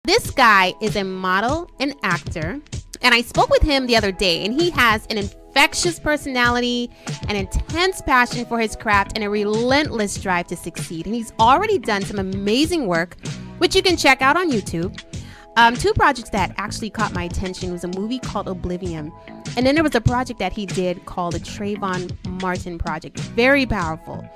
This guy is a model and actor, and I spoke with him the other day, and he has an infectious personality, an intense passion for his craft, and a relentless drive to succeed. And he's already done some amazing work, which you can check out on YouTube. Two projects that actually caught my attention was a movie called Oblivion, and then there was a project that he did called the Trayvon Martin Project. Very powerful.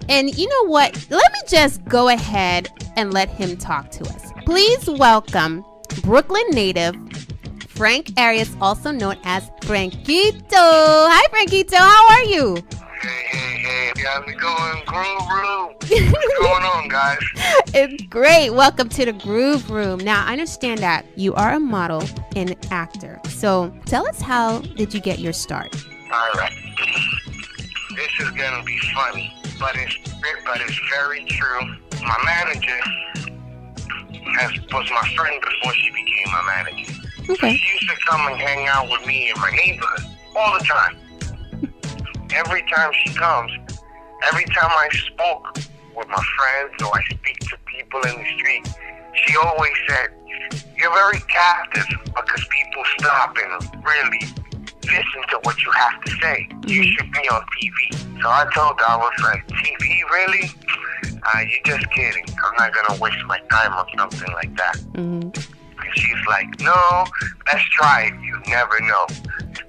And you know what? Let me just go ahead and let him talk to us. Please welcome Brooklyn native Frank Arias, also known as Frankito. Hi, Frankito. How are you? Hey. How's it going? Groove Room. What's going on, guys? It's great. Welcome to the Groove Room. Now, I understand that you are a model and actor. So tell us, how did you get your start? All right. This is going to be funny, but it's very true. My manager was my friend before she became my manager. Okay. So she used to come and hang out with me in my neighborhood all the time. Every time she comes, every time I spoke with my friends or I speak to people in the street, she always said, "You're very captive because people stop and really listen to what you have to say. You should be on TV." So I told her, I was like, "TV, really? You're just kidding. I'm not going to waste my time on something like that." And she's like, "No, let's try it. You never know."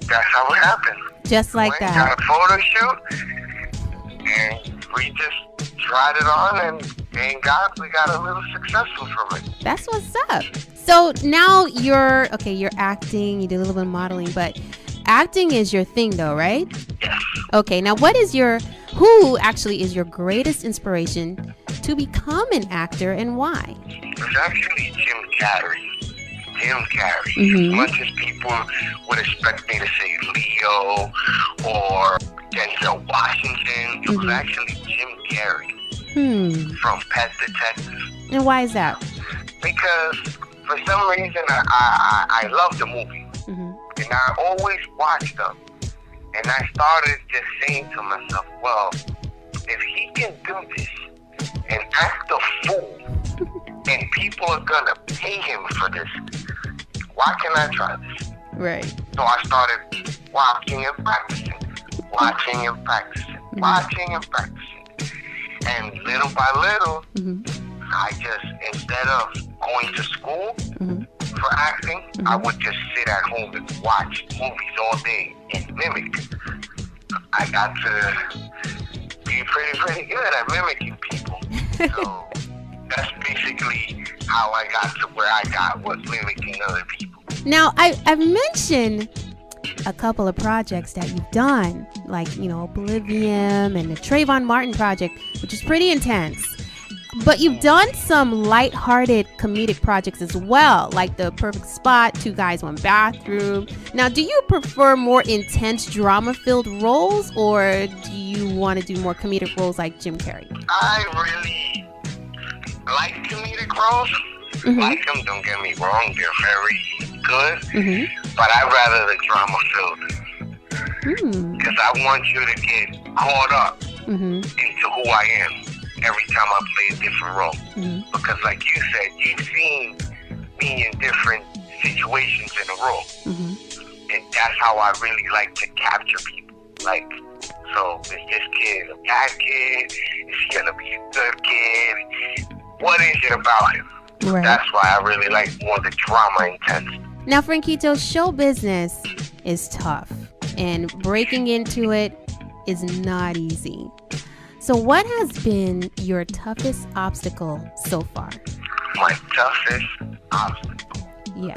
That's how it happened. Just like We that. got a photo shoot, and we just tried it on, and thank God we got a little successful from it. That's what's up. So now you're acting, you do a little bit of modeling, but acting is your thing though, right? Yes. Okay, now who actually is your greatest inspiration to become an actor, and why? It's actually Jim Carrey. As much as people would expect me to say Leo or Denzel Washington, it was actually Jim Carrey from Pet Detective. And why is that? Because for some reason I love the movie, and I always watch them, and I started just saying to myself, well, if he can do this and act a fool, and people are gonna pay him for this, why can't I try this? Right. So I started watching and practicing. And little by little, I just, instead of going to school for acting, I would just sit at home and watch movies all day and mimic. I got to be pretty good at mimicking people. So that's basically how I got to where I got, was mimicking other people. Now, I've mentioned a couple of projects that you've done, like, Oblivion and the Trayvon Martin Project, which is pretty intense. But you've done some lighthearted comedic projects as well, like The Perfect Spot, Two Guys, One Bathroom. Now, do you prefer more intense drama-filled roles, or do you want to do more comedic roles like Jim Carrey? I really like comedic roles. Like them, don't get me wrong, they're very good. But I'd rather the drama-filled. Because I want you to get caught up into who I am every time I play a different role. Because like you said, you've seen me in different situations in a role. And that's how I really like to capture people. Like, so is this kid a bad kid? Is he gonna be a good kid? What is it about him? Right. That's why I really like more the drama intense. Now, Frankito, show business is tough, and breaking into it is not easy. So what has been your toughest obstacle so far? My toughest obstacle? Yeah.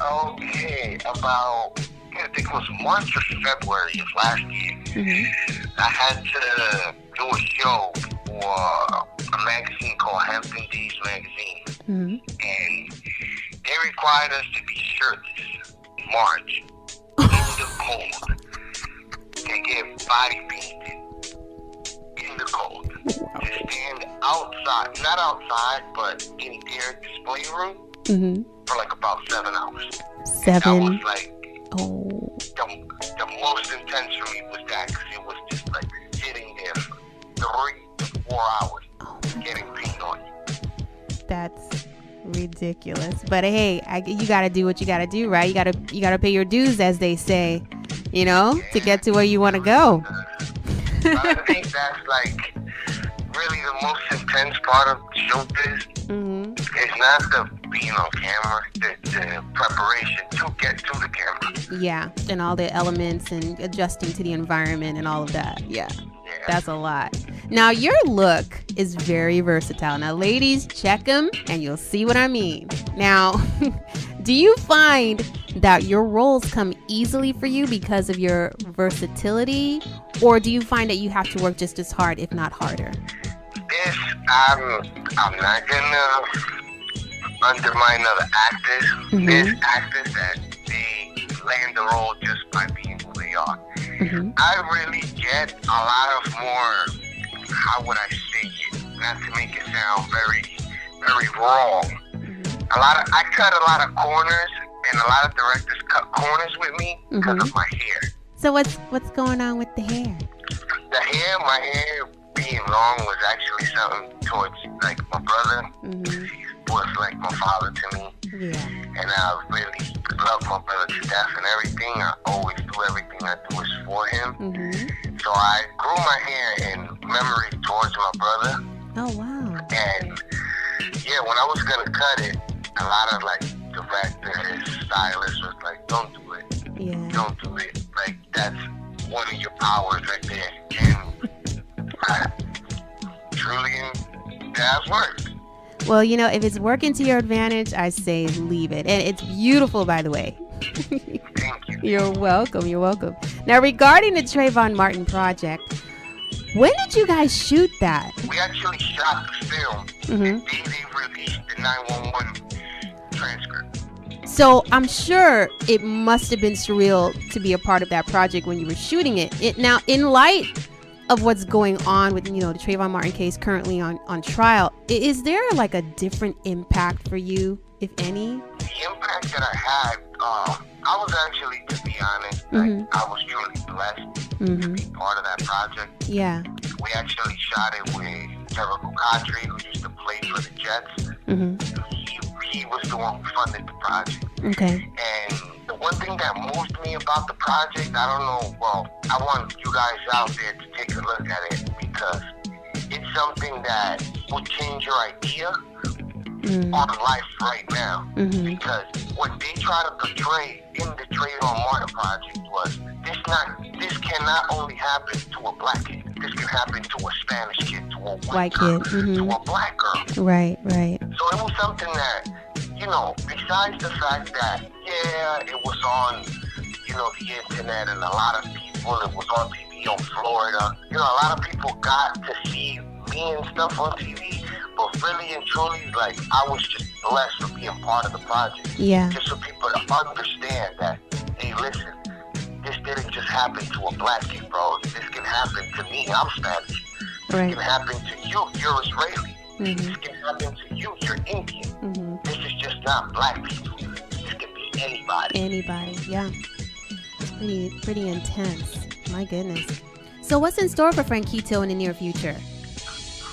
Okay, about, I think it was March or February of last year. I had to do a show for a magazine called Hampton Days Magazine. And they required us to be shirtless in March in the cold. They get body painted in the cold. To stand outside, not outside, but in their display room for like about 7 hours. 7? That was like, oh. The most intense for me was that, because it was just like sitting there for 3 to 4 hours getting paint on you. That's Ridiculous. But hey, you got to do what you got to do, right? You got to pay your dues, as they say, to get to where you want to go. I think that's like really the most intense part of showbiz. It's not the being on camera, the preparation to get to the camera. Yeah, and all the elements and adjusting to the environment and all of that. Yeah. That's a lot. Now, your look is very versatile. Now, ladies, check them and you'll see what I mean. Now, do you find that your roles come easily for you because of your versatility? Or do you find that you have to work just as hard, if not harder? I'm not gonna undermine other actors. There's actors that they land the role just by being who they are. I really get a lot of more, how would I say it, not to make it sound very, very wrong. I cut a lot of corners, and a lot of directors cut corners with me because of my hair. So what's going on with the hair? My hair being long was actually something towards like my brother. He was like my father to me. Yeah. And I really love my brother to death and everything. I always do everything I do is for him. So I grew my hair in memory towards my brother. Oh, wow. And yeah, when I was going to cut it, a lot of like directors, stylists was like, don't do it. Yeah. Don't do it. Like, that's one of your powers right there. And I truly, it has worked. Well, if it's working to your advantage, I say leave it. And it's beautiful, by the way. Thank you. You're welcome. You're welcome. Now, regarding the Trayvon Martin project, when did you guys shoot that? We actually shot the film. The day they released the 911 transcript. So I'm sure it must have been surreal to be a part of that project when you were shooting it. Now, in light of what's going on with, the Trayvon Martin case currently on trial, is there like a different impact for you, if any? The impact that I had, I was actually, to be honest, I was truly blessed to be part of that project. Yeah. We actually shot it with Trevor Bukatri, who used to play for the Jets. He was the one who funded the project. Okay. And the one thing that moved me about the project, I don't know, I want you guys out there to take a look at it because it's something that would change your idea on life right now. Because what they try to portray in the Trayvon Martin project was this cannot only happen to a black kid. This can happen to a Spanish kid, to a white girl, to a black girl. Right. So it was something that, besides the fact that, it was on, the internet and a lot of people, it was on TV in Florida. A lot of people got to see me and stuff on TV, but really and truly, like, I was just blessed for being part of the project. Yeah. Just so people to understand that, hey, listen, this didn't just happen to a black kid, bro. This can happen to me. I'm Spanish. Right. This can happen to you. You're Israeli. This can happen to you. You're Indian. This is just not black people. This can be anybody. Anybody, yeah. It's pretty intense. My goodness. So what's in store for Frankito in the near future?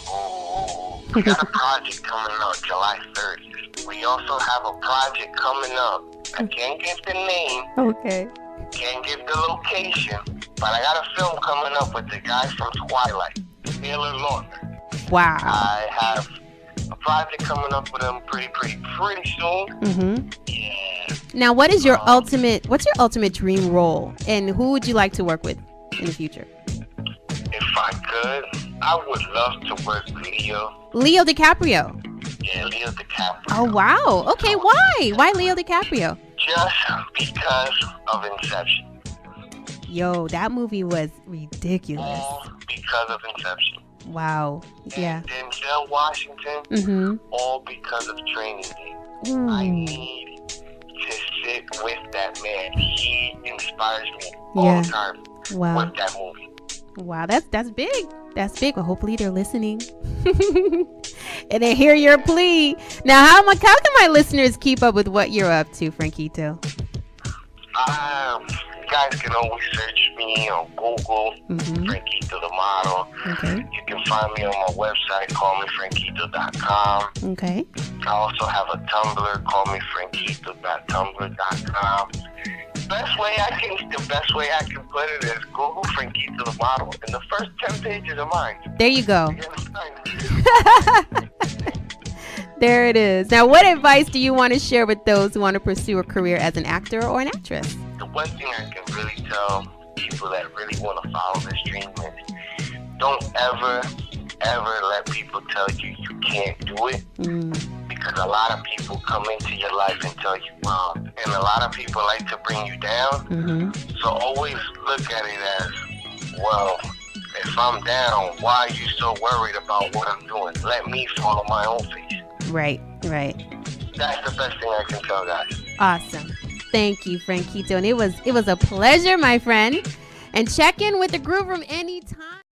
Oh, we got a project coming up July 30th. We also have a project coming up. I can't give the name. Okay. Can't give the location. But I got a film coming up with the guy from Twilight, Taylor Lautner. Wow. I have a project coming up with him pretty soon. Yeah. Now, what's your ultimate dream role, and who would you like to work with in the future? If I could, I would love to work with Leo. Leo DiCaprio. Yeah, Leo DiCaprio. Oh, wow. Okay, why? Why Leo DiCaprio? Just because of Inception. Yo, that movie was ridiculous. All because of Inception. Wow. Yeah. And Denzel Washington, all because of Training Day. I need to sit with that man. He inspires me all the time with that movie. Wow, that's big. That's big. Well, hopefully they're listening. And they hear your plea. Now, how can my listeners keep up with what you're up to, Frankito? You guys can always search me on Google, Frankito the Model. Okay. You can find me on my website, callmefrankito.com. Okay. I also have a Tumblr, callmefrankito.tumblr.com. The best way I can put it is Google Frankito the Model, and the first 10 pages are mine. There you go. There it is. Now, what advice do you want to share with those who want to pursue a career as an actor or an actress? The one thing I can really tell people that really want to follow this dream is don't ever let people tell you you can't do it. Because a lot of people come into your life and tell you wrong. And a lot of people like to bring you down. So always look at it as, well, if I'm down, why are you so worried about what I'm doing? Let me follow my own feet. Right. That's the best thing I can tell guys. Awesome. Thank you, Frankito. And it was a pleasure, my friend. And check in with the Groove Room anytime.